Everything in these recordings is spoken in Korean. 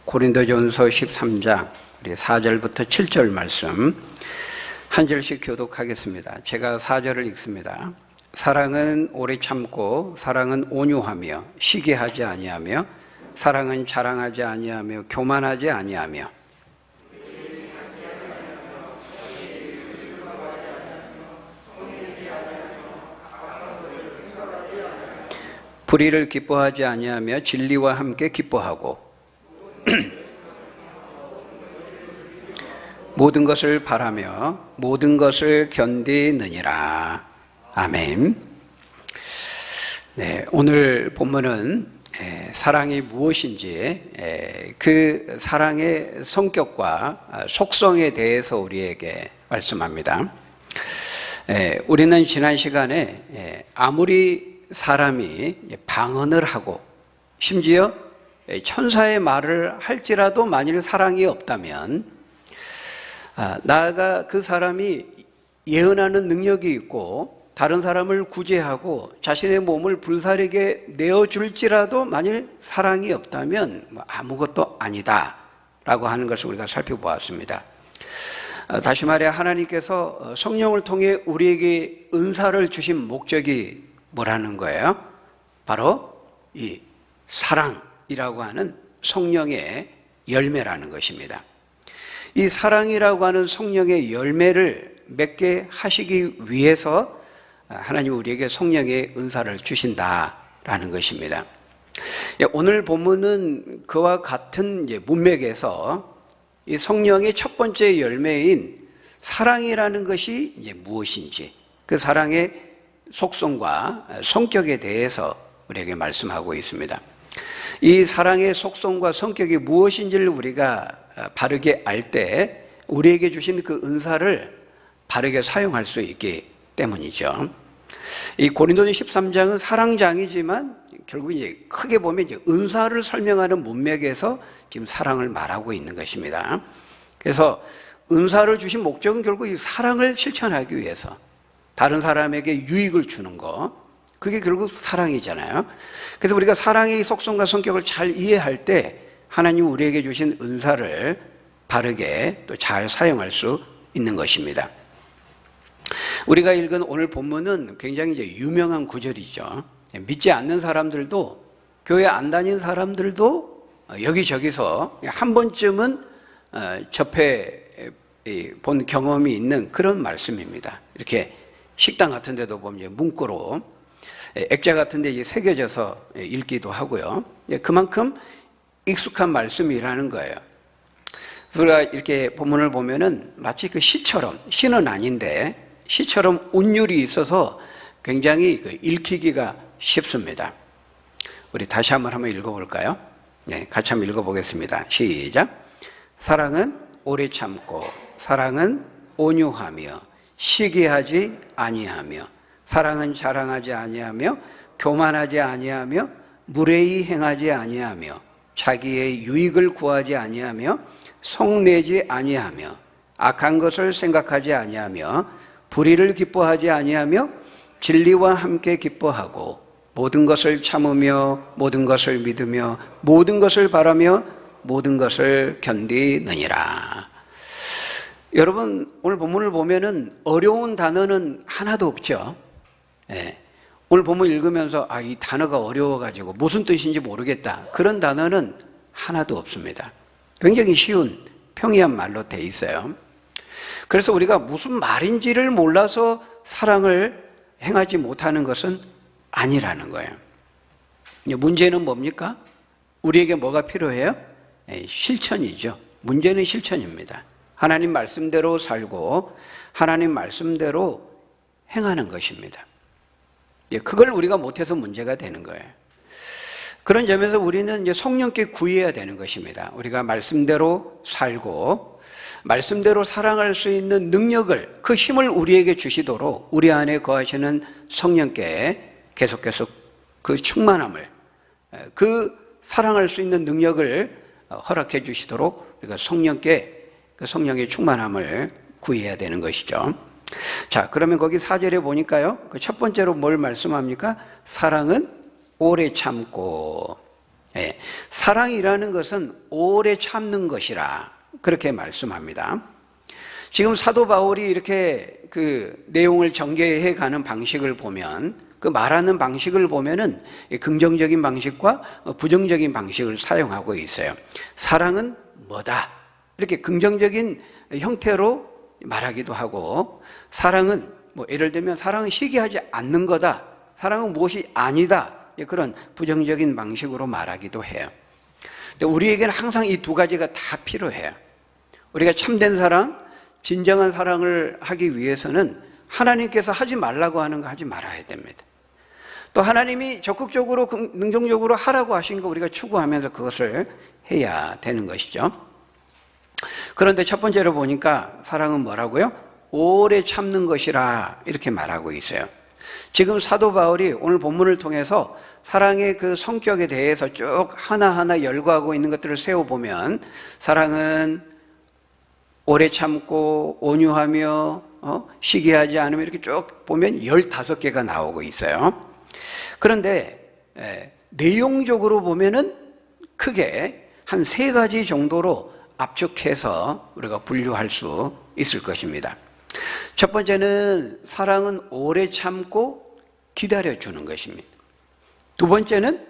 고린도전서 13장 4절부터 7절 말씀 한 절씩 교독하겠습니다. 제가 4절을 읽습니다. 사랑은 오래 참고 사랑은 온유하며 시기하지 아니하며 사랑은 자랑하지 아니하며 교만하지 아니하며 불의를 기뻐하지 아니하며 진리와 함께 기뻐하고 모든 것을 바라며 모든 것을 견디느니라. 아멘. 네, 오늘 본문은 사랑이 무엇인지 그 사랑의 성격과 속성에 대해서 우리에게 말씀합니다. 우리는 지난 시간에 아무리 사람이 방언을 하고 심지어 천사의 말을 할지라도 만일 사랑이 없다면 나아가 그 사람이 예언하는 능력이 있고 다른 사람을 구제하고 자신의 몸을 불사르게 내어줄지라도 만일 사랑이 없다면 아무것도 아니다 라고 하는 것을 우리가 살펴보았습니다. 다시 말해 하나님께서 성령을 통해 우리에게 은사를 주신 목적이 뭐라는 거예요? 바로 이 사랑이라고 하는 성령의 열매라는 것입니다. 이 사랑이라고 하는 성령의 열매를 맺게 하시기 위해서 하나님 우리에게 성령의 은사를 주신다라는 것입니다. 오늘 본문은 그와 같은 문맥에서 이 성령의 첫 번째 열매인 사랑이라는 것이 무엇인지 그 사랑의 속성과 성격에 대해서 우리에게 말씀하고 있습니다. 이 사랑의 속성과 성격이 무엇인지를 우리가 바르게 알 때 우리에게 주신 그 은사를 바르게 사용할 수 있기 때문이죠. 이 고린도전 13장은 사랑장이지만 결국 이제 크게 보면 이제 은사를 설명하는 문맥에서 지금 사랑을 말하고 있는 것입니다. 그래서 은사를 주신 목적은 결국 이 사랑을 실천하기 위해서 다른 사람에게 유익을 주는 거, 그게 결국 사랑이잖아요. 그래서 우리가 사랑의 속성과 성격을 잘 이해할 때 하나님 우리에게 주신 은사를 바르게 또 잘 사용할 수 있는 것입니다. 우리가 읽은 오늘 본문은 굉장히 이제 유명한 구절이죠. 믿지 않는 사람들도 교회 안 다닌 사람들도 여기저기서 한 번쯤은 접해 본 경험이 있는 그런 말씀입니다. 이렇게 식당 같은 데도 보면 문구로 액자 같은 데 새겨져서 읽기도 하고요. 그만큼 익숙한 말씀이라는 거예요. 우리가 이렇게 본문을 보면은 마치 그 시처럼, 시는 아닌데 시처럼 운율이 있어서 굉장히 읽히기가 쉽습니다. 우리 다시 한번 읽어볼까요? 네, 같이 한번 읽어보겠습니다. 시작. 사랑은 오래 참고 사랑은 온유하며 시기하지 아니하며 사랑은 자랑하지 아니하며 교만하지 아니하며 무례히 행하지 아니하며 자기의 유익을 구하지 아니하며 성내지 아니하며 악한 것을 생각하지 아니하며 불의를 기뻐하지 아니하며 진리와 함께 기뻐하고 모든 것을 참으며 모든 것을 믿으며 모든 것을 바라며 모든 것을 견디느니라. 여러분 오늘 본문을 보면은 어려운 단어는 하나도 없죠. 오늘 본문 읽으면서 이 단어가 어려워가지고 무슨 뜻인지 모르겠다 그런 단어는 하나도 없습니다. 굉장히 쉬운 평이한 말로 돼 있어요. 그래서 우리가 무슨 말인지를 몰라서 사랑을 행하지 못하는 것은 아니라는 거예요. 문제는 뭡니까? 우리에게 뭐가 필요해요? 실천이죠. 문제는 실천입니다. 하나님 말씀대로 살고 하나님 말씀대로 행하는 것입니다. 그걸 우리가 못해서 문제가 되는 거예요. 그런 점에서 우리는 이제 성령께 구해야 되는 것입니다. 우리가 말씀대로 살고 말씀대로 사랑할 수 있는 능력을, 그 힘을 우리에게 주시도록 우리 안에 거하시는 성령께 계속해서 그 충만함을, 그 사랑할 수 있는 능력을 허락해 주시도록 우리가 성령께 그 성령의 충만함을 구해야 되는 것이죠. 자, 그러면 거기 4절에 보니까요, 그 첫 번째로 뭘 말씀합니까? 사랑은 오래 참고. 예, 사랑이라는 것은 오래 참는 것이라 그렇게 말씀합니다. 지금 사도 바울이 이렇게 그 내용을 전개해 가는 방식을 보면, 그 말하는 방식을 보면은 긍정적인 방식과 부정적인 방식을 사용하고 있어요. 사랑은 뭐다, 이렇게 긍정적인 형태로 말하기도 하고, 사랑은 뭐 예를 들면 사랑은 시기하지 않는 거다, 사랑은 무엇이 아니다, 그런 부정적인 방식으로 말하기도 해요. 근데 우리에게는 항상 이 두 가지가 다 필요해요. 우리가 참된 사랑, 진정한 사랑을 하기 위해서는 하나님께서 하지 말라고 하는 거 하지 말아야 됩니다. 또 하나님이 적극적으로 능동적으로 하라고 하신 거 우리가 추구하면서 그것을 해야 되는 것이죠. 그런데 첫 번째로 보니까 사랑은 뭐라고요? 오래 참는 것이라 이렇게 말하고 있어요. 지금 사도 바울이 오늘 본문을 통해서 사랑의 그 성격에 대해서 쭉 하나하나 열거하고 있는 것들을 세워보면, 사랑은 오래 참고 온유하며 시기하지 않으며, 이렇게 쭉 보면 15개가 나오고 있어요. 그런데 내용적으로 보면은 크게 한 3가지 정도로 압축해서 우리가 분류할 수 있을 것입니다. 첫 번째는 사랑은 오래 참고 기다려주는 것입니다. 두 번째는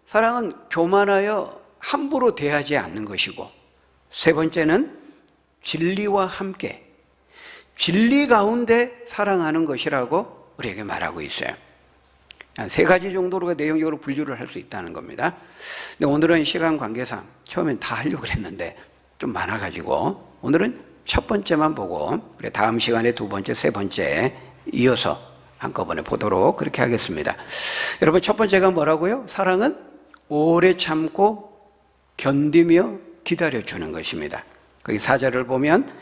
사랑은 교만하여 함부로 대하지 않는 것이고, 세 번째는 진리와 함께 진리 가운데 사랑하는 것이라고 우리에게 말하고 있어요. 한 3가지 정도로 내용적으로 분류를 할 수 있다는 겁니다. 근데 오늘은 시간 관계상 처음엔 다 하려고 했는데 좀 많아가지고 오늘은 첫 번째만 보고 우리 다음 시간에 두 번째, 세 번째 이어서 한꺼번에 보도록 그렇게 하겠습니다. 여러분, 첫 번째가 뭐라고요? 사랑은 오래 참고 견디며 기다려주는 것입니다. 거기 4절을 보면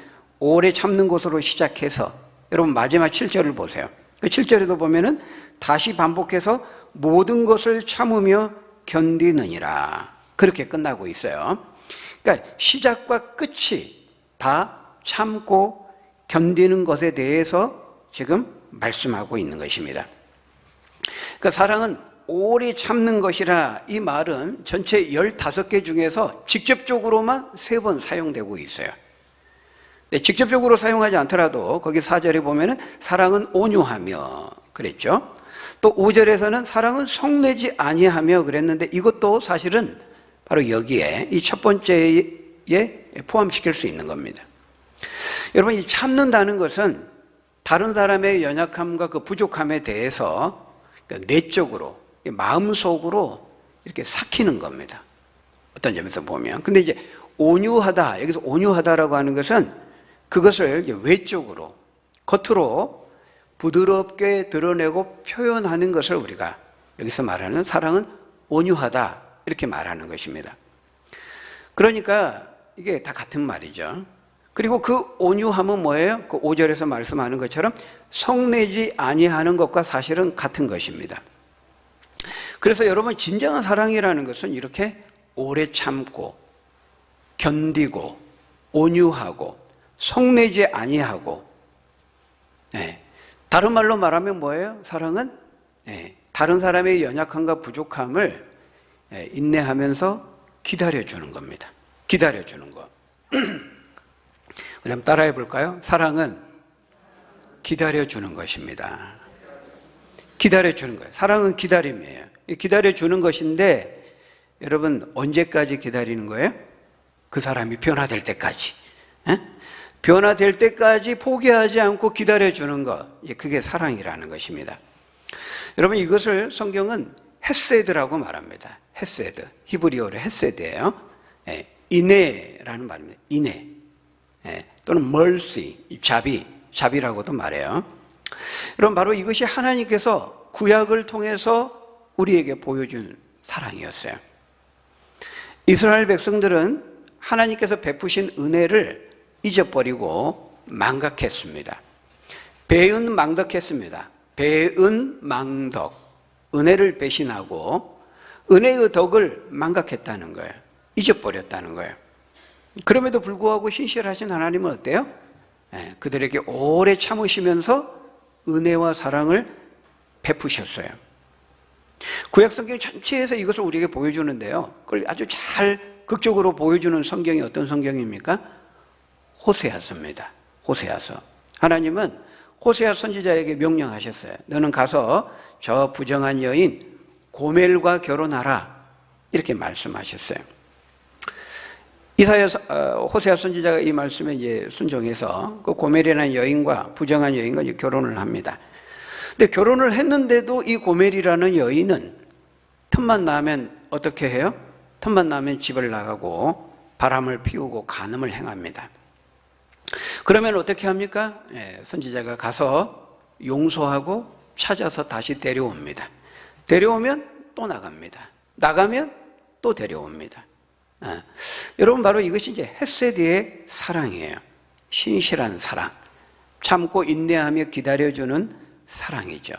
오래 참는 것으로 시작해서, 여러분 마지막 7절을 보세요. 그 7절에도 보면은 다시 반복해서 모든 것을 참으며 견디느니라, 그렇게 끝나고 있어요. 그러니까 시작과 끝이 다 참고 견디는 것에 대해서 지금 말씀하고 있는 것입니다. 그러니까 사랑은 오래 참는 것이라, 이 말은 전체 15개 중에서 직접적으로만 3번 사용되고 있어요. 네, 직접적으로 사용하지 않더라도 거기 4절에 보면은 사랑은 온유하며 그랬죠. 또 5절에서는 사랑은 성내지 아니하며 그랬는데, 이것도 사실은 바로 여기에 이 첫 번째에 포함시킬 수 있는 겁니다. 여러분, 이 참는다는 것은 다른 사람의 연약함과 그 부족함에 대해서 내적으로, 마음속으로 이렇게 삭히는 겁니다. 어떤 점에서 보면. 근데 이제 온유하다, 여기서 온유하다라고 하는 것은 그것을 이제 외적으로, 겉으로 부드럽게 드러내고 표현하는 것을 우리가 여기서 말하는 사랑은 온유하다, 이렇게 말하는 것입니다. 그러니까 이게 다 같은 말이죠. 그리고 그 온유함은 뭐예요? 그 5절에서 말씀하는 것처럼 성내지 아니하는 것과 사실은 같은 것입니다. 그래서 여러분, 진정한 사랑이라는 것은 이렇게 오래 참고 견디고 온유하고 성내지 아니하고, 다른 말로 말하면 뭐예요? 사랑은 다른 사람의 연약함과 부족함을 인내하면서 기다려주는 겁니다. 기다려주는 거. 우리 한번 따라해 볼까요? 사랑은 기다려주는 것입니다. 기다려주는 거예요. 사랑은 기다림이에요. 기다려주는 것인데, 여러분 언제까지 기다리는 거예요? 그 사람이 변화될 때까지. 변화될 때까지 포기하지 않고 기다려주는 것, 그게 사랑이라는 것입니다. 여러분, 이것을 성경은 헤세드라고 말합니다. 헤세드, 히브리어로 헤세드예요. 인애라는 말입니다. 인애, 또는 mercy, 자비라고도 말해요. 여러분, 바로 이것이 하나님께서 구약을 통해서 우리에게 보여준 사랑이었어요. 이스라엘 백성들은 하나님께서 베푸신 은혜를 잊어버리고 망각했습니다. 배은망덕했습니다. 배은망덕, 은혜를 배신하고 은혜의 덕을 망각했다는 거예요. 잊어버렸다는 거예요. 그럼에도 불구하고 신실하신 하나님은 어때요? 그들에게 오래 참으시면서 은혜와 사랑을 베푸셨어요. 구약 성경 전체에서 이것을 우리에게 보여주는데요. 그걸 아주 잘 극적으로 보여주는 성경이 어떤 성경입니까? 호세아서입니다. 호세아서. 하나님은 호세아 선지자에게 명령하셨어요. 너는 가서 저 부정한 여인 고멜과 결혼하라. 이렇게 말씀하셨어요. 호세아 선지자가 이 말씀에 이제 순종해서 그 고멜이라는 여인과 부정한 여인과 이제 결혼을 합니다. 근데 결혼을 했는데도 이 고멜이라는 여인은 틈만 나면 어떻게 해요? 틈만 나면 집을 나가고 바람을 피우고 간음을 행합니다. 그러면 어떻게 합니까? 선지자가 가서 용서하고 찾아서 다시 데려옵니다. 데려오면 또 나갑니다. 나가면 또 데려옵니다. 여러분, 바로 이것이 이제 헤세드의 사랑이에요. 신실한 사랑, 참고 인내하며 기다려주는 사랑이죠.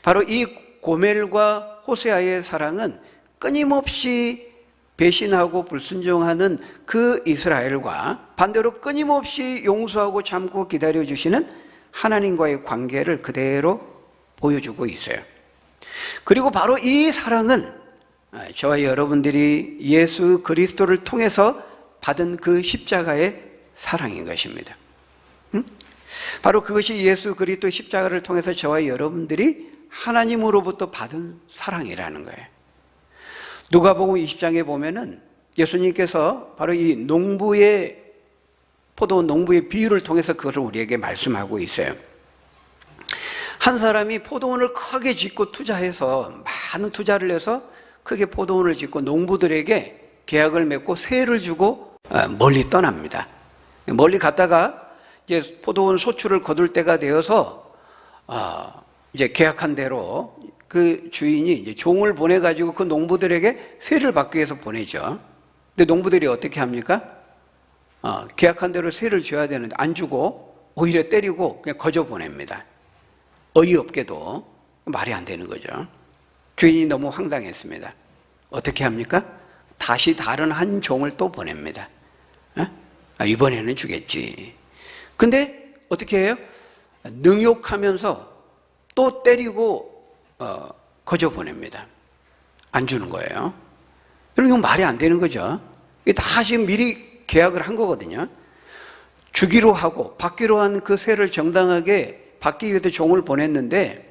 바로 이 고멜과 호세아의 사랑은 끊임없이 배신하고 불순종하는 그 이스라엘과 반대로 끊임없이 용서하고 참고 기다려주시는 하나님과의 관계를 그대로 보여주고 있어요. 그리고 바로 이 사랑은 저와 여러분들이 예수 그리스도를 통해서 받은 그 십자가의 사랑인 것입니다. 바로 그것이 예수 그리스도의 십자가를 통해서 저와 여러분들이 하나님으로부터 받은 사랑이라는 거예요. 누가복음 20장에 보면은 예수님께서 바로 이 포도원 농부의 비유를 통해서 그것을 우리에게 말씀하고 있어요. 한 사람이 포도원을 크게 짓고 투자해서 많은 투자를 해서 크게 포도원을 짓고 농부들에게 계약을 맺고 세를 주고 멀리 떠납니다. 멀리 갔다가 이제 포도원 소출을 거둘 때가 되어서 이제 계약한 대로 그 주인이 이제 종을 보내가지고 그 농부들에게 세를 받기 위해서 보내죠. 근데 농부들이 어떻게 합니까? 계약한 대로 세를 줘야 되는데 안 주고 오히려 때리고 그냥 거저 보냅니다. 어이없게도 말이 안 되는 거죠. 주인이 너무 황당했습니다. 어떻게 합니까? 다시 다른 한 종을 또 보냅니다. 이번에는 주겠지. 근데 어떻게 해요? 능욕하면서 또 때리고 거저 보냅니다. 안 주는 거예요. 여러분, 이건 말이 안 되는 거죠. 이게 다 지금 미리 계약을 한 거거든요. 주기로 하고 받기로 한 그 세를 정당하게 받기 위해서 종을 보냈는데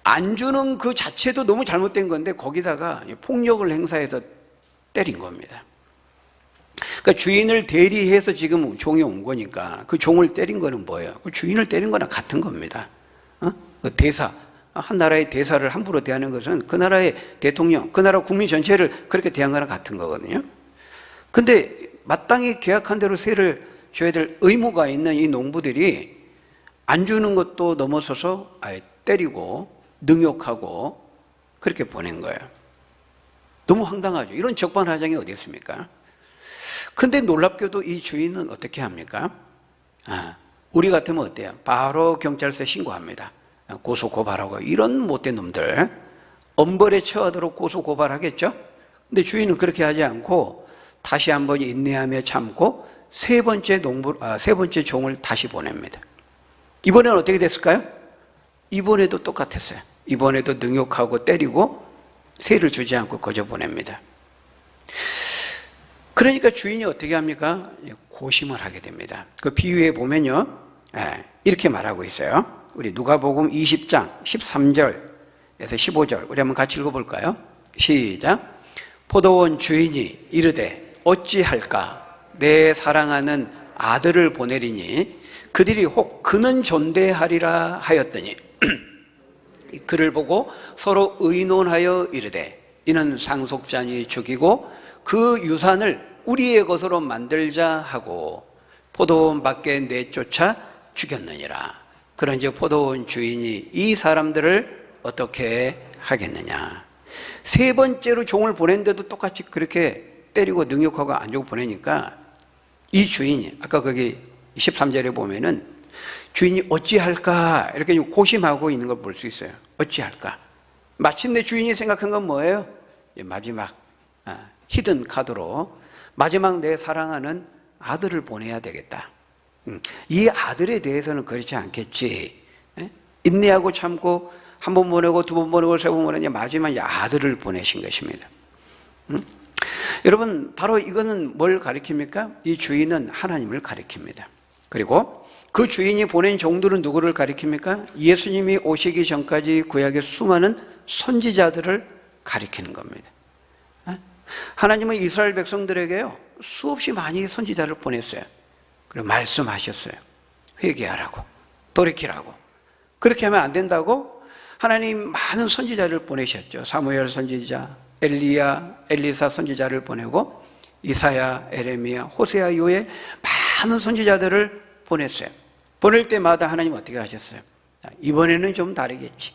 안 주는 그 자체도 너무 잘못된 건데 거기다가 폭력을 행사해서 때린 겁니다. 그러니까 주인을 대리해서 지금 종이 온 거니까 그 종을 때린 거는 뭐예요? 그 주인을 때린 거나 같은 겁니다. 그 대사, 한 나라의 대사를 함부로 대하는 것은 그 나라의 대통령, 그 나라 국민 전체를 그렇게 대한 거나 같은 거거든요. 근데 마땅히 계약한 대로 세를 줘야 될 의무가 있는 이 농부들이 안 주는 것도 넘어서서 아예 때리고 능욕하고 그렇게 보낸 거예요. 너무 황당하죠. 이런 적반하장이 어디 있습니까? 근데 놀랍게도 이 주인은 어떻게 합니까? 우리 같으면 어때요? 바로 경찰서에 신고합니다. 고소 고발하고. 이런 못된 놈들 엄벌에 처하도록 고소 고발하겠죠? 근데 주인은 그렇게 하지 않고 다시 한번 인내하며 참고 세 번째 종을 다시 보냅니다. 이번에는 어떻게 됐을까요? 이번에도 똑같았어요. 이번에도 능욕하고 때리고 세를 주지 않고 거저 보냅니다. 그러니까 주인이 어떻게 합니까? 고심을 하게 됩니다. 그 비유에 보면요, 이렇게 말하고 있어요. 우리 누가복음 20장 13절에서 15절 우리 한번 같이 읽어볼까요? 시작. 포도원 주인이 이르되 어찌할까? 내 사랑하는 아들을 보내리니 그들이 혹 그는 존대하리라 하였더니 그를 보고 서로 의논하여 이르되 이는 상속자니 죽이고 그 유산을 우리의 것으로 만들자 하고 포도원 밖에 내쫓아 죽였느니라. 그런즉 포도원 주인이 이 사람들을 어떻게 하겠느냐. 세 번째로 종을 보낸데도 똑같이 그렇게 때리고 능욕하고 안 주고 보내니까 이 주인이 아까 거기 13절에 보면은 주인이 어찌할까 이렇게 고심하고 있는 걸 볼 수 있어요. 어찌할까. 마침내 주인이 생각한 건 뭐예요? 마지막 히든 카드로 마지막 내 사랑하는 아들을 보내야 되겠다. 이 아들에 대해서는 그렇지 않겠지. 인내하고 참고 한 번 보내고 두 번 보내고 세 번 보내니 마지막 아들을 보내신 것입니다. 여러분, 바로 이거는 뭘 가리킵니까? 이 주인은 하나님을 가리킵니다. 그리고 그 주인이 보낸 종들은 누구를 가리킵니까? 예수님이 오시기 전까지 구약의 수많은 선지자들을 가리키는 겁니다. 하나님은 이스라엘 백성들에게요, 수없이 많이 선지자를 보냈어요. 그리고 말씀하셨어요. 회개하라고, 돌이키라고. 그렇게 하면 안 된다고 하나님 많은 선지자를 보내셨죠. 사무엘 선지자, 엘리야, 엘리사 선지자를 보내고 이사야, 에레미야, 호세아, 요엘 많은 선지자들을 보냈어요. 보낼 때마다 하나님 어떻게 하셨어요? 이번에는 좀 다르겠지.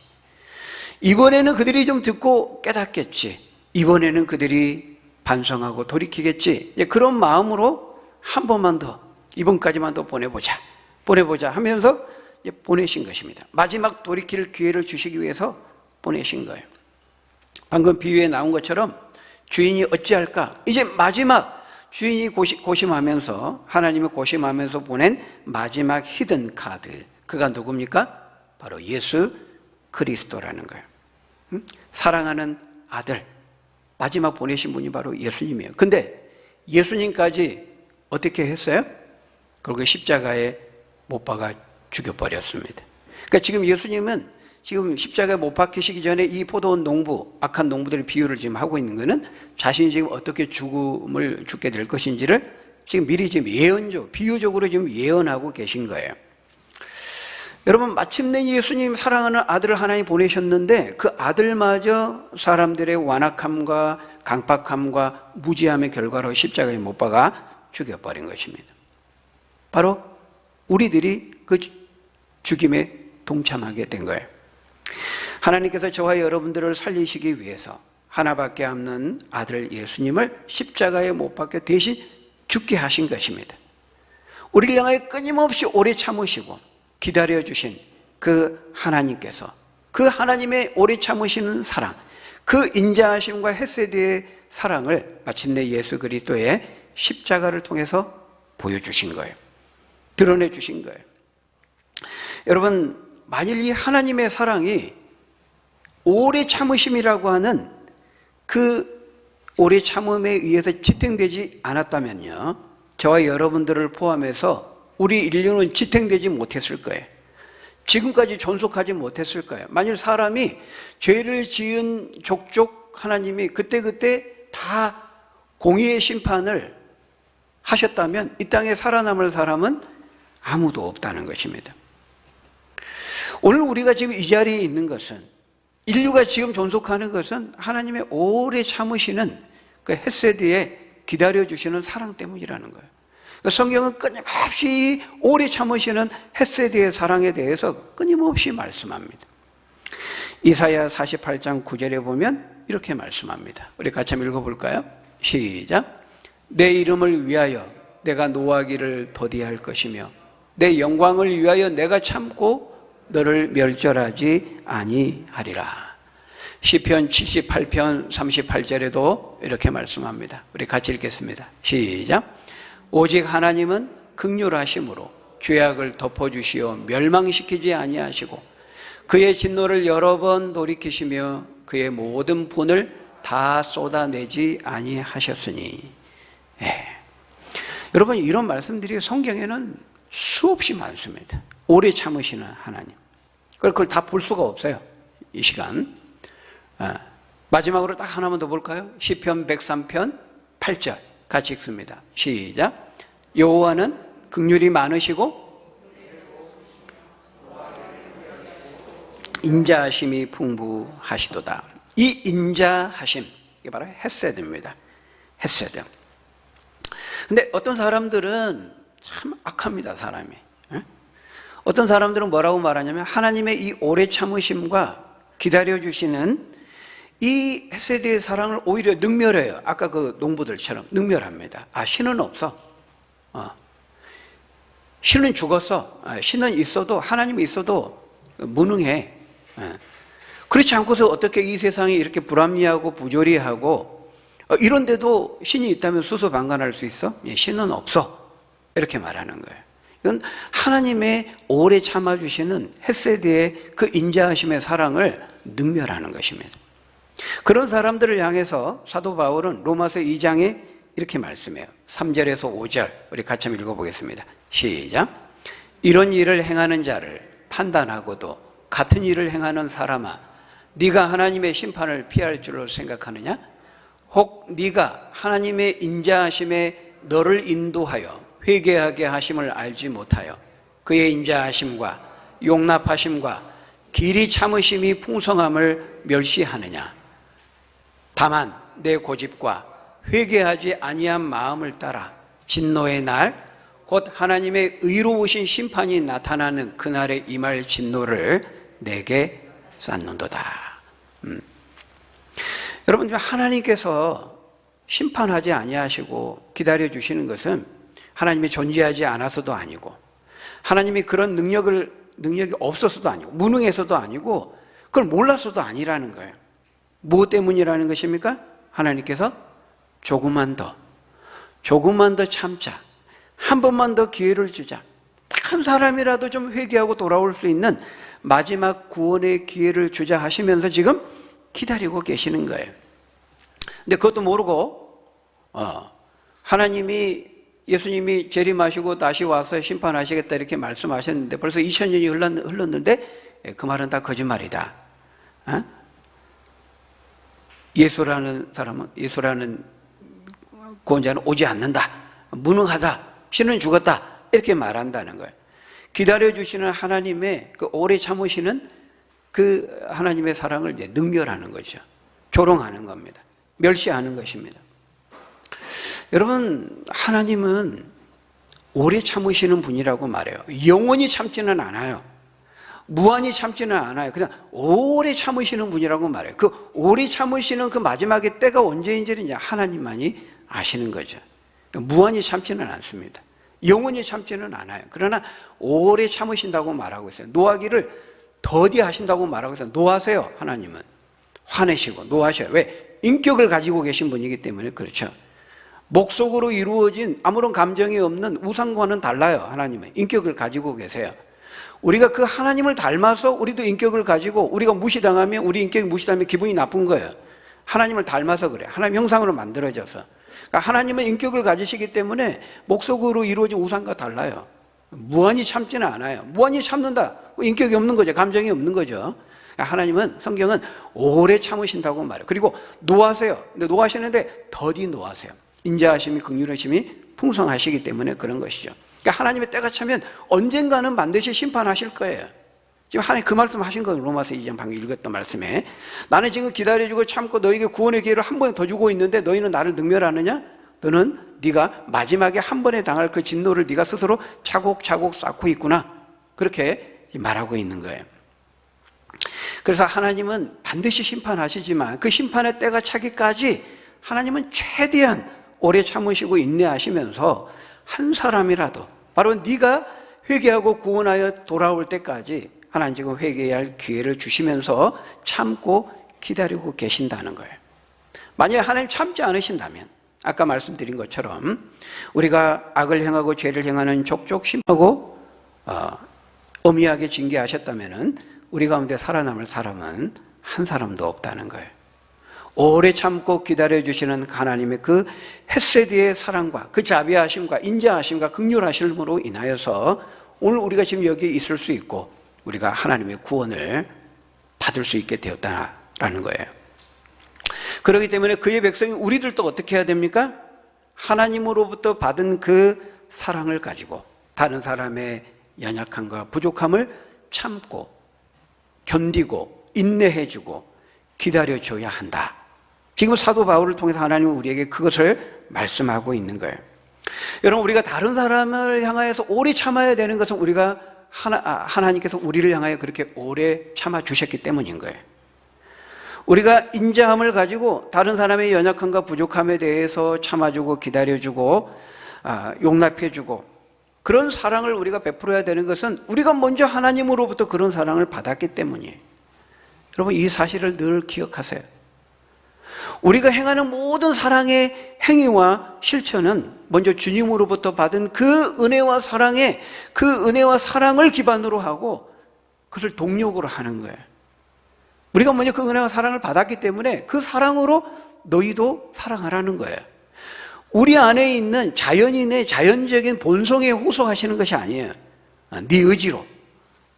이번에는 그들이 좀 듣고 깨닫겠지. 이번에는 그들이 반성하고 돌이키겠지. 그런 마음으로 한 번만 더, 이번까지만 더 보내보자 하면서 보내신 것입니다. 마지막 돌이킬 기회를 주시기 위해서 보내신 거예요. 방금 비유에 나온 것처럼 주인이 어찌할까? 이제 마지막 주인이 고심하면서, 하나님이 고심하면서 보낸 마지막 히든 카드, 그가 누굽니까? 바로 예수 그리스도라는 거예요. 사랑하는 아들, 마지막 보내신 분이 바로 예수님이에요. 근데 예수님까지 어떻게 했어요? 결국 십자가에 못 박아 죽여버렸습니다. 그러니까 지금 예수님은 지금 십자가에 못 박히시기 전에 이 포도원 농부, 악한 농부들의 비유를 지금 하고 있는 것은 자신이 지금 어떻게 죽게 될 것인지를 지금 미리 지금 비유적으로 지금 예언하고 계신 거예요. 여러분, 마침내 예수님 사랑하는 아들을 하나님 보내셨는데 그 아들마저 사람들의 완악함과 강팍함과 무지함의 결과로 십자가에 못 박아 죽여버린 것입니다. 바로 우리들이 그 죽임에 동참하게 된 거예요. 하나님께서 저와 여러분들을 살리시기 위해서 하나밖에 없는 아들 예수님을 십자가에 못 박혀 대신 죽게 하신 것입니다. 우리를 향하여 끊임없이 오래 참으시고 기다려주신 그 하나님께서, 그 하나님의 오래 참으시는 사랑, 그 인자하심과 헤세드의 사랑을 마침내 예수 그리스도의 십자가를 통해서 보여주신 거예요. 드러내 주신 거예요. 여러분, 만일 이 하나님의 사랑이 오래 참으심이라고 하는 그 오래 참음에 의해서 지탱되지 않았다면요, 저와 여러분들을 포함해서 우리 인류는 지탱되지 못했을 거예요. 지금까지 존속하지 못했을 거예요. 만일 사람이 죄를 지은 족족 하나님이 그때그때 다 공의의 심판을 하셨다면 이 땅에 살아남을 사람은 아무도 없다는 것입니다. 오늘 우리가 지금 이 자리에 있는 것은, 인류가 지금 존속하는 것은 하나님의 오래 참으시는 그 헤세드에 기다려주시는 사랑 때문이라는 거예요. 성경은 끊임없이 오래 참으시는 헤세드의 사랑에 대해서 끊임없이 말씀합니다. 이사야 48장 9절에 보면 이렇게 말씀합니다. 우리 같이 한번 읽어볼까요? 시작. 내 이름을 위하여 내가 노하기를 더디할 것이며 내 영광을 위하여 내가 참고 너를 멸절하지 아니하리라. 시편 78편 38절에도 이렇게 말씀합니다. 우리 같이 읽겠습니다. 시작. 오직 하나님은 긍휼하심으로 죄악을 덮어주시어 멸망시키지 아니하시고 그의 진노를 여러 번 돌이키시며 그의 모든 분을 다 쏟아내지 아니하셨으니. 여러분, 이런 말씀들이 성경에는 수없이 많습니다. 오래 참으시는 하나님, 그걸 다 볼 수가 없어요, 이 시간. 마지막으로 딱 하나만 더 볼까요? 시편 103편 8절 같이 읽습니다. 시작. 여호와는 긍휼이 많으시고 인자하심이 풍부하시도다. 이 인자하심, 이게 바로 헤세드입니다. 헤세드. 근데 어떤 사람들은 참 악합니다, 사람이. 어떤 사람들은 뭐라고 말하냐면 하나님의 이 오래 참으심과 기다려주시는 이 헤세드의 사랑을 오히려 능멸해요. 아까 그 농부들처럼 능멸합니다. 신은 없어. 신은 죽었어. 신은 있어도, 하나님이 있어도 무능해. 그렇지 않고서 어떻게 이 세상이 이렇게 불합리하고 부조리하고 이런데도 신이 있다면 수소방관할 수 있어? 신은 없어. 이렇게 말하는 거예요. 이건 하나님의 오래 참아주시는 헤세드의 그 인자하심의 사랑을 능멸하는 것입니다. 그런 사람들을 향해서 사도 바울은 로마서 2장에 이렇게 말씀해요. 3절에서 5절 우리 같이 한번 읽어보겠습니다. 시작. 이런 일을 행하는 자를 판단하고도 같은 일을 행하는 사람아, 네가 하나님의 심판을 피할 줄로 생각하느냐? 혹 네가 하나님의 인자하심에 너를 인도하여 회개하게 하심을 알지 못하여 그의 인자하심과 용납하심과 길이 참으심이 풍성함을 멸시하느냐? 다만 내 고집과 회개하지 아니한 마음을 따라 진노의 날 곧 하나님의 의로우신 심판이 나타나는 그날에 임할 진노를 내게 쌓는도다. 여러분, 하나님께서 심판하지 아니하시고 기다려 주시는 것은 하나님이 존재하지 않아서도 아니고 하나님이 그런 능력이 없어서도 아니고 무능해서도 아니고 그걸 몰라서도 아니라는 거예요. 무엇 때문이라는 것입니까? 하나님께서 조금만 더 참자, 한 번만 더 기회를 주자, 딱 한 사람이라도 좀 회개하고 돌아올 수 있는 마지막 구원의 기회를 주자 하시면서 지금 기다리고 계시는 거예요. 근데 그것도 모르고 하나님이 예수님이 재림하시고 다시 와서 심판하시겠다 이렇게 말씀하셨는데 벌써 2000년이 흘렀는데 그 말은 다 거짓말이다. 예수라는 구원자는 오지 않는다, 무능하다, 신은 죽었다 이렇게 말한다는 거예요. 기다려주시는 하나님의 그 오래 참으시는 그 하나님의 사랑을 이제 능멸하는 거죠. 조롱하는 겁니다. 멸시하는 것입니다. 여러분, 하나님은 오래 참으시는 분이라고 말해요. 영원히 참지는 않아요. 무한히 참지는 않아요. 그냥 오래 참으시는 분이라고 말해요. 그 오래 참으시는 그 마지막에 때가 언제인지는 이제 하나님만이 아시는 거죠. 무한히 참지는 않습니다. 영원히 참지는 않아요. 그러나 오래 참으신다고 말하고 있어요. 노하기를 더디하신다고 말하고 있어요. 노하세요. 하나님은 화내시고 노하셔요. 왜? 인격을 가지고 계신 분이기 때문에 그렇죠. 목속으로 이루어진 아무런 감정이 없는 우상과는 달라요. 하나님은 인격을 가지고 계세요. 우리가 그 하나님을 닮아서 우리도 인격을 가지고 우리가 무시당하면, 우리 인격이 무시당하면 기분이 나쁜 거예요. 하나님을 닮아서 그래요. 하나님 형상으로 만들어져서. 그러니까 하나님은 인격을 가지시기 때문에 목속으로 이루어진 우상과 달라요. 무한히 참지는 않아요. 무한히 참는다, 인격이 없는 거죠. 감정이 없는 거죠. 그러니까 하나님은, 성경은 오래 참으신다고 말해요. 그리고 노하세요. 근데 노하시는데 더디 노하세요. 인자하심이, 긍휼하심이 풍성하시기 때문에 그런 것이죠. 그러니까 하나님의 때가 차면 언젠가는 반드시 심판하실 거예요. 지금 하나님 그 말씀 하신 거예요. 로마서 2장 방금 읽었던 말씀에. 나는 지금 기다려주고 참고 너에게 구원의 기회를 한 번에 더 주고 있는데 너희는 나를 능멸하느냐? 너는 네가 마지막에 한 번에 당할 그 진노를 네가 스스로 차곡차곡 쌓고 있구나. 그렇게 말하고 있는 거예요. 그래서 하나님은 반드시 심판하시지만 그 심판의 때가 차기까지 하나님은 최대한 오래 참으시고 인내하시면서 한 사람이라도, 바로 네가 회개하고 구원하여 돌아올 때까지 하나님 지금 회개해야 할 기회를 주시면서 참고 기다리고 계신다는 거예요. 만약에 하나님 참지 않으신다면 아까 말씀드린 것처럼 우리가 악을 행하고 죄를 행하는 족족 심하고 엄히하게 징계하셨다면 우리 가운데 살아남을 사람은 한 사람도 없다는 거예요. 오래 참고 기다려주시는 하나님의 그 헤세드의 사랑과 그 자비하심과 인자하심과 긍휼하심으로 인하여서 오늘 우리가 지금 여기에 있을 수 있고 우리가 하나님의 구원을 받을 수 있게 되었다라는 거예요. 그렇기 때문에 그의 백성이 우리들도 어떻게 해야 됩니까? 하나님으로부터 받은 그 사랑을 가지고 다른 사람의 연약함과 부족함을 참고 견디고 인내해주고 기다려줘야 한다. 지금 사도 바울을 통해서 하나님은 우리에게 그것을 말씀하고 있는 거예요. 여러분, 우리가 다른 사람을 향하여서 오래 참아야 되는 것은 우리가 하나님께서 우리를 향하여 그렇게 오래 참아주셨기 때문인 거예요. 우리가 인자함을 가지고 다른 사람의 연약함과 부족함에 대해서 참아주고 기다려주고 용납해주고 그런 사랑을 우리가 베풀어야 되는 것은 우리가 먼저 하나님으로부터 그런 사랑을 받았기 때문이에요. 여러분, 이 사실을 늘 기억하세요. 우리가 행하는 모든 사랑의 행위와 실천은 먼저 주님으로부터 받은 그 은혜와 사랑을 기반으로 하고 그것을 동력으로 하는 거예요. 우리가 먼저 그 은혜와 사랑을 받았기 때문에 그 사랑으로 너희도 사랑하라는 거예요. 우리 안에 있는 자연인의 자연적인 본성에 호소하시는 것이 아니에요. 네 의지로,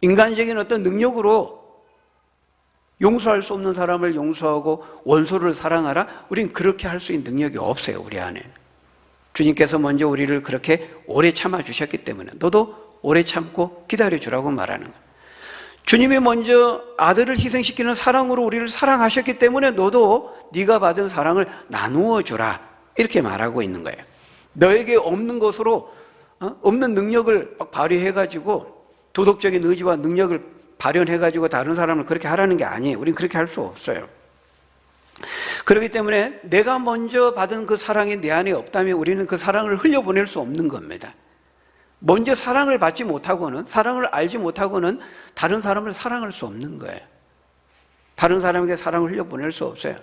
인간적인 어떤 능력으로 용서할 수 없는 사람을 용서하고 원수를 사랑하라. 우린 그렇게 할 수 있는 능력이 없어요, 우리 안에. 주님께서 먼저 우리를 그렇게 오래 참아 주셨기 때문에 너도 오래 참고 기다려 주라고 말하는 거예요. 주님이 먼저 아들을 희생시키는 사랑으로 우리를 사랑하셨기 때문에 너도 네가 받은 사랑을 나누어 주라, 이렇게 말하고 있는 거예요. 너에게 없는 것으로 없는 능력을 발휘해가지고 도덕적인 의지와 능력을 발현해가지고 다른 사람을 그렇게 하라는 게 아니에요. 우리는 그렇게 할 수 없어요. 그렇기 때문에 내가 먼저 받은 그 사랑이 내 안에 없다면 우리는 그 사랑을 흘려보낼 수 없는 겁니다. 먼저 사랑을 받지 못하고는, 사랑을 알지 못하고는 다른 사람을 사랑할 수 없는 거예요. 다른 사람에게 사랑을 흘려보낼 수 없어요.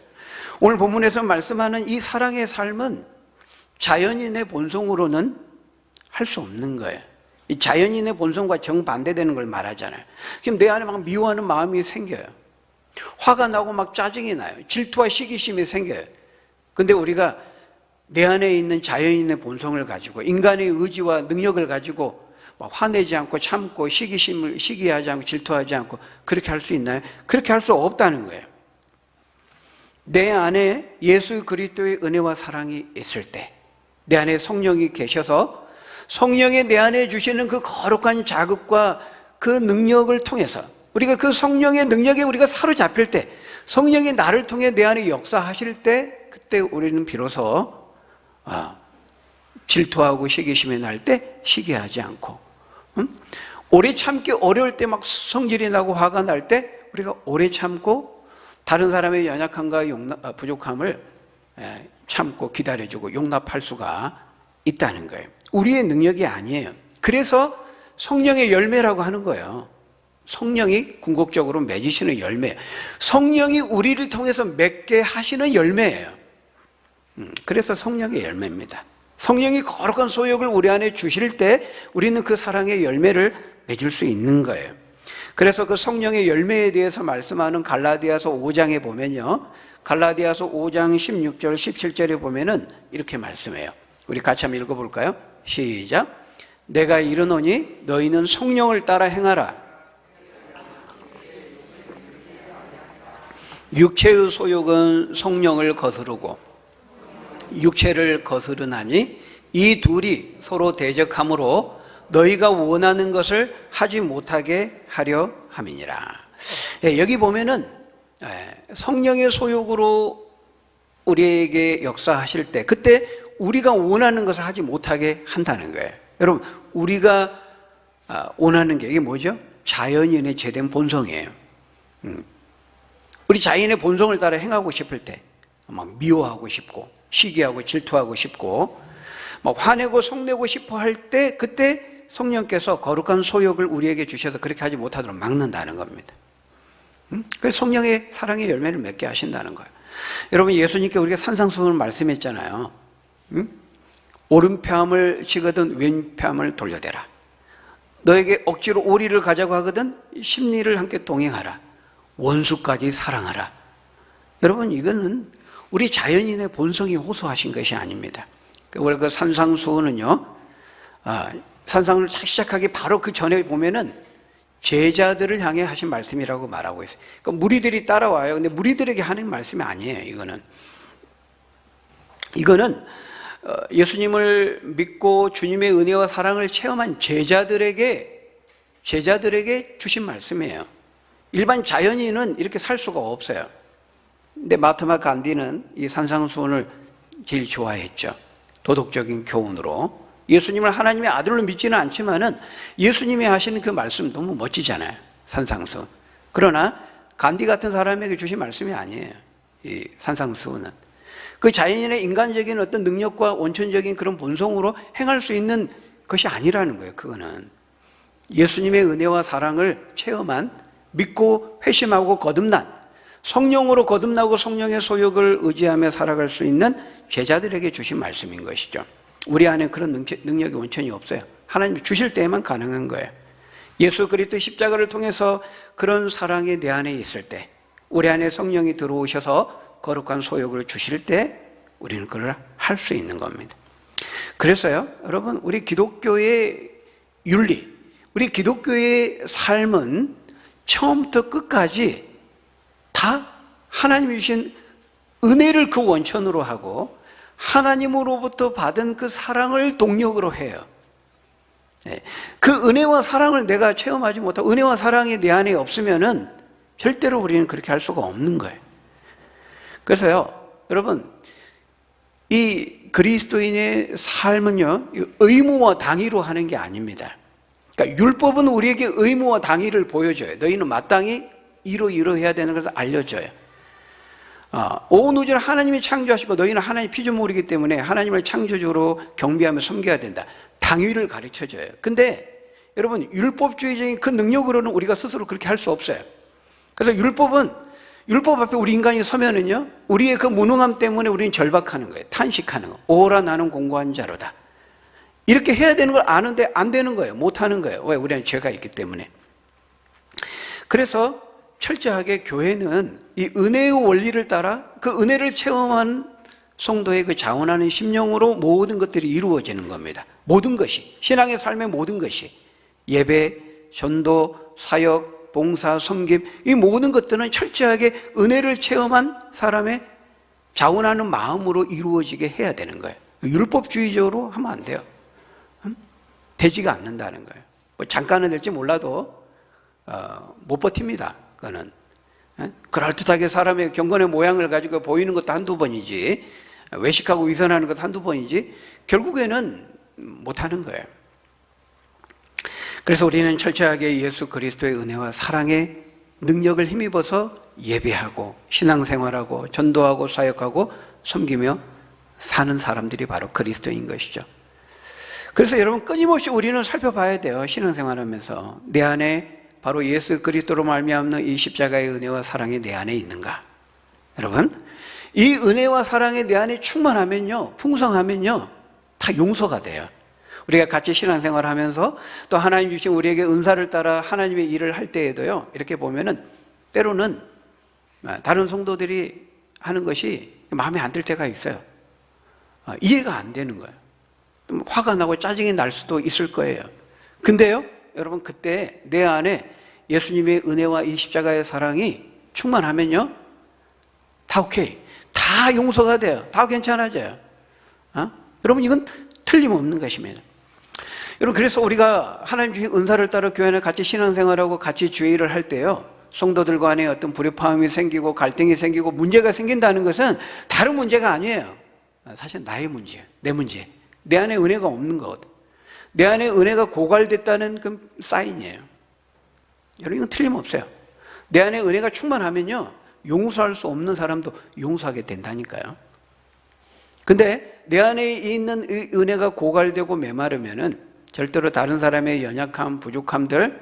오늘 본문에서 말씀하는 이 사랑의 삶은 자연인의 본성으로는 할 수 없는 거예요. 이 자연인의 본성과 정반대되는 걸 말하잖아요. 그럼 내 안에 막 미워하는 마음이 생겨요. 화가 나고 막 짜증이 나요. 질투와 시기심이 생겨요. 근데 우리가 내 안에 있는 자연인의 본성을 가지고 인간의 의지와 능력을 가지고 막 화내지 않고 참고 시기하지 않고 질투하지 않고 그렇게 할 수 있나요? 그렇게 할 수 없다는 거예요. 내 안에 예수 그리스도의 은혜와 사랑이 있을 때, 내 안에 성령이 계셔서 성령이 내 안에 주시는 그 거룩한 자극과 그 능력을 통해서 우리가 그 성령의 능력에 우리가 사로잡힐 때, 성령이 나를 통해 내 안에 역사하실 때, 그때 우리는 비로소 질투하고 시기심이 날 때 시기하지 않고, 오래 참기 어려울 때 막 성질이 나고 화가 날 때 우리가 오래 참고 다른 사람의 연약함과 부족함을 참고 기다려주고 용납할 수가 있다는 거예요. 우리의 능력이 아니에요. 그래서 성령의 열매라고 하는 거예요. 성령이 궁극적으로 맺으시는 열매예요. 성령이 우리를 통해서 맺게 하시는 열매예요. 그래서 성령의 열매입니다. 성령이 거룩한 소욕을 우리 안에 주실 때 우리는 그 사랑의 열매를 맺을 수 있는 거예요. 그래서 그 성령의 열매에 대해서 말씀하는 갈라디아서 5장에 보면요, 갈라디아서 5장 16절 17절에 보면은 이렇게 말씀해요. 우리 같이 한번 읽어볼까요? 시작. 내가 이르노니 너희는 성령을 따라 행하라. 육체의 소욕은 성령을 거스르고 육체를 거스르나니 이 둘이 서로 대적하므로 너희가 원하는 것을 하지 못하게 하려 함이니라. 여기 보면은 성령의 소욕으로 우리에게 역사하실 때 그때 우리가 원하는 것을 하지 못하게 한다는 거예요. 여러분, 우리가 원하는 게 이게 뭐죠? 자연인의 제된 본성이에요. 우리 자연의 본성을 따라 행하고 싶을 때 막 미워하고 싶고 시기하고 질투하고 싶고 막 화내고 성내고 싶어 할 때 그때 성령께서 거룩한 소욕을 우리에게 주셔서 그렇게 하지 못하도록 막는다는 겁니다. 그래서 성령의 사랑의 열매를 맺게 하신다는 거예요. 여러분, 예수님께 우리가 산상수훈을 말씀했잖아요. 오른뺨을 치거든 왼뺨을 돌려대라. 너에게 억지로 오리를 가자고 하거든 십리를 함께 동행하라. 원수까지 사랑하라. 여러분, 이거는 우리 자연인의 본성이 호소하신 것이 아닙니다. 원래 그 산상수훈은요, 산상을 시작하기 바로 그 전에 보면은 제자들을 향해 하신 말씀이라고 말하고 있어요. 그러니까 무리들이 따라와요. 근데 무리들에게 하는 말씀이 아니에요. 이거는 예수님을 믿고 주님의 은혜와 사랑을 체험한 제자들에게 주신 말씀이에요. 일반 자연인은 이렇게 살 수가 없어요. 근데 마하트마 간디는 이 산상수훈을 제일 좋아했죠. 도덕적인 교훈으로. 예수님을 하나님의 아들로 믿지는 않지만은 예수님이 하시는 그 말씀 너무 멋지잖아요. 산상수훈. 그러나 간디 같은 사람에게 주신 말씀이 아니에요. 이 산상수훈은. 그 자연인의 인간적인 어떤 능력과 원천적인 그런 본성으로 행할 수 있는 것이 아니라는 거예요. 그거는 예수님의 은혜와 사랑을 체험한, 믿고 회심하고 거듭난, 성령으로 거듭나고 성령의 소욕을 의지하며 살아갈 수 있는 제자들에게 주신 말씀인 것이죠. 우리 안에 그런 능력이 원천이 없어요. 하나님 주실 때에만 가능한 거예요. 예수 그리스도 십자가를 통해서 그런 사랑이 내 안에 있을 때, 우리 안에 성령이 들어오셔서 거룩한 소욕을 주실 때 우리는 그걸 할 수 있는 겁니다. 그래서요, 여러분, 우리 기독교의 윤리, 우리 기독교의 삶은 처음부터 끝까지 다 하나님이 주신 은혜를 그 원천으로 하고 하나님으로부터 받은 그 사랑을 동력으로 해요. 그 은혜와 사랑을 내가 체험하지 못하고 은혜와 사랑이 내 안에 없으면은 절대로 우리는 그렇게 할 수가 없는 거예요. 그래서요, 여러분, 이 그리스도인의 삶은요, 의무와 당위로 하는 게 아닙니다. 그러니까 율법은 우리에게 의무와 당위를 보여줘요. 너희는 마땅히 이러해야 되는 것을 알려줘요. 온 우주를 하나님이 창조하시고 너희는 하나님의 피조물이기 때문에 하나님을 창조주로 경배하며 섬겨야 된다. 당위를 가르쳐줘요. 근데 여러분, 율법주의적인 그 능력으로는 우리가 스스로 그렇게 할 수 없어요. 그래서 율법 앞에 우리 인간이 서면은요, 우리의 그 무능함 때문에 우리는 절박하는 거예요. 탄식하는 거. 오라 나는 공고한 자로다. 이렇게 해야 되는 걸 아는데 안 되는 거예요. 못 하는 거예요. 왜? 우리는 죄가 있기 때문에. 그래서 철저하게 교회는 이 은혜의 원리를 따라 그 은혜를 체험한 성도의 그 자원하는 심령으로 모든 것들이 이루어지는 겁니다. 모든 것이, 신앙의 삶의 모든 것이, 예배, 전도, 사역, 봉사, 섬김, 이 모든 것들은 철저하게 은혜를 체험한 사람의 자원하는 마음으로 이루어지게 해야 되는 거예요. 율법주의적으로 하면 안 돼요. 되지가 않는다는 거예요. 뭐 잠깐은 될지 몰라도 못 버팁니다. 그거는 그럴듯하게 사람의 경건의 모양을 가지고 보이는 것도 한두 번이지, 외식하고 위선하는 것도 한두 번이지 결국에는 못하는 거예요. 그래서 우리는 철저하게 예수 그리스도의 은혜와 사랑의 능력을 힘입어서 예배하고 신앙생활하고 전도하고 사역하고 섬기며 사는 사람들이 바로 그리스도인 것이죠. 그래서 여러분, 끊임없이 우리는 살펴봐야 돼요. 신앙생활하면서 내 안에 바로 예수 그리스도로 말미암는 이 십자가의 은혜와 사랑이 내 안에 있는가? 여러분, 이 은혜와 사랑이 내 안에 충만하면요, 풍성하면요, 다 용서가 돼요. 우리가 같이 신앙생활 하면서 또 하나님 주신 우리에게 은사를 따라 하나님의 일을 할 때에도요, 이렇게 보면은 때로는 다른 성도들이 하는 것이 마음에 안 들 때가 있어요. 이해가 안 되는 거예요. 화가 나고 짜증이 날 수도 있을 거예요. 근데요, 여러분, 그때 내 안에 예수님의 은혜와 이 십자가의 사랑이 충만하면요, 다 오케이. 다 용서가 돼요. 다 괜찮아져요. 여러분, 이건 틀림없는 것입니다. 여러분, 그래서 우리가 하나님 주신 은사를 따라 교회 안에 같이 신앙생활하고 같이 주의를 할 때요, 성도들 간에 어떤 불협화음이 생기고 갈등이 생기고 문제가 생긴다는 것은 다른 문제가 아니에요. 사실 나의 문제예요. 내 문제. 내 안에 은혜가 없는 거거든. 내 안에 은혜가 고갈됐다는 그 사인이에요. 여러분, 이건 틀림없어요. 내 안에 은혜가 충만하면요, 용서할 수 없는 사람도 용서하게 된다니까요. 근데 내 안에 있는 은혜가 고갈되고 메마르면은 절대로 다른 사람의 연약함, 부족함들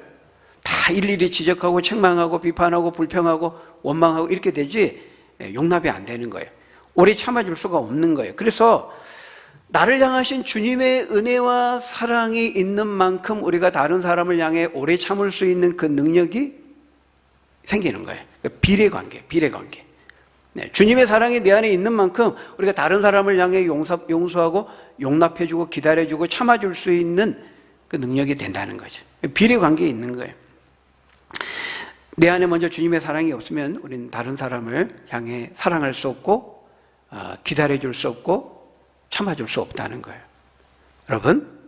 다 일일이 지적하고 책망하고 비판하고 불평하고 원망하고 이렇게 되지 용납이 안 되는 거예요. 오래 참아줄 수가 없는 거예요. 그래서 나를 향하신 주님의 은혜와 사랑이 있는 만큼 우리가 다른 사람을 향해 오래 참을 수 있는 그 능력이 생기는 거예요. 비례관계. 주님의 사랑이 내 안에 있는 만큼 우리가 다른 사람을 향해 용서하고 용납해주고 기다려주고 참아줄 수 있는 그 능력이 된다는 거죠. 비례관계에 있는 거예요. 내 안에 먼저 주님의 사랑이 없으면 우리는 다른 사람을 향해 사랑할 수 없고 기다려줄 수 없고 참아줄 수 없다는 거예요. 여러분,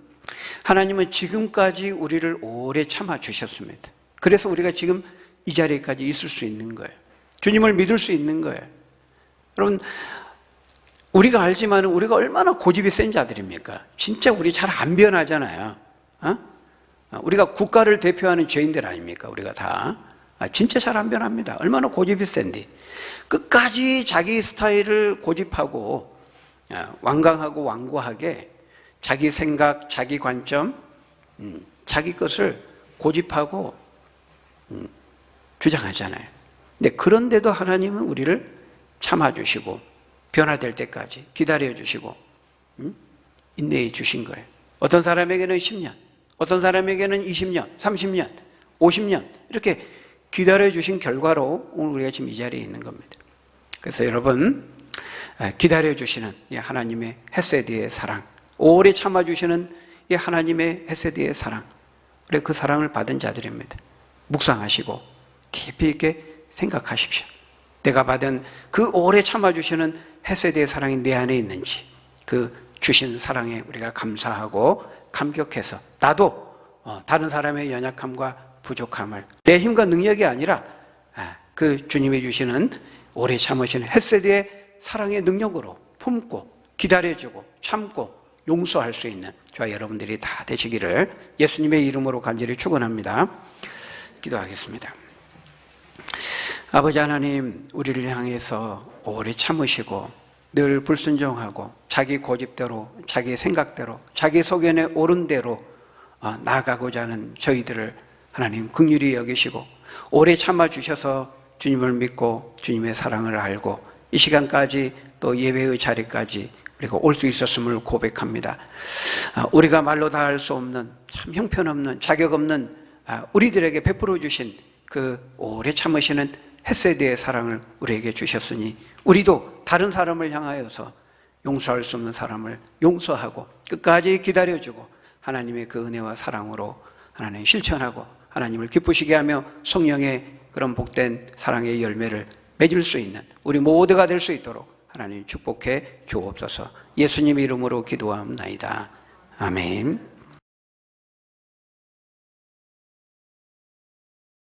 하나님은 지금까지 우리를 오래 참아주셨습니다. 그래서 우리가 지금 이 자리까지 있을 수 있는 거예요. 주님을 믿을 수 있는 거예요. 여러분, 우리가 알지만 우리가 얼마나 고집이 센 자들입니까? 진짜 우리 잘 안 변하잖아요. 우리가 국가를 대표하는 죄인들 아닙니까? 우리가 다 진짜 잘 안 변합니다. 얼마나 고집이 센데 끝까지 자기 스타일을 고집하고 완강하고 완고하게 자기 생각, 자기 관점, 자기 것을 고집하고 주장하잖아요. 근데 그런데도 하나님은 우리를 참아주시고 변화될 때까지 기다려주시고 인내해 주신 거예요. 어떤 사람에게는 10년, 어떤 사람에게는 20년, 30년, 50년 이렇게 기다려주신 결과로 오늘 우리가 지금 이 자리에 있는 겁니다. 그래서 여러분, 기다려주시는 이 하나님의 헤세드의 사랑, 오래 참아주시는 이 하나님의 헤세드의 사랑, 우리 그 사랑을 받은 자들입니다. 묵상하시고 깊이 있게 생각하십시오. 내가 받은 그 오래 참아주시는 헤세드의 사랑이 내 안에 있는지, 그 주신 사랑에 우리가 감사하고 감격해서 나도 다른 사람의 연약함과 부족함을 내 힘과 능력이 아니라 그 주님이 주시는 오래 참으시는 헤세드의 사랑의 능력으로 품고 기다려주고 참고 용서할 수 있는 저와 여러분들이 다 되시기를 예수님의 이름으로 간절히 축원합니다. 기도하겠습니다. 아버지 하나님, 우리를 향해서 오래 참으시고 늘 불순종하고 자기 고집대로, 자기 생각대로, 자기 소견에 옳은 대로 나아가고자 하는 저희들을 하나님 긍휼히 여기시고 오래 참아주셔서 주님을 믿고 주님의 사랑을 알고 이 시간까지 또 예배의 자리까지 우리가 올 수 있었음을 고백합니다. 우리가 말로 다 할 수 없는 참 형편없는 자격 없는 우리들에게 베풀어 주신 그 오래 참으시는 헤세드의 사랑을 우리에게 주셨으니 우리도 다른 사람을 향하여서 용서할 수 없는 사람을 용서하고 끝까지 기다려주고 하나님의 그 은혜와 사랑으로 하나님 실천하고 하나님을 기쁘시게 하며 성령의 그런 복된 사랑의 열매를 맺을 수 있는 우리 모두가 될 수 있도록 하나님 축복해 주옵소서. 예수님 이름으로 기도합나이다. 아멘.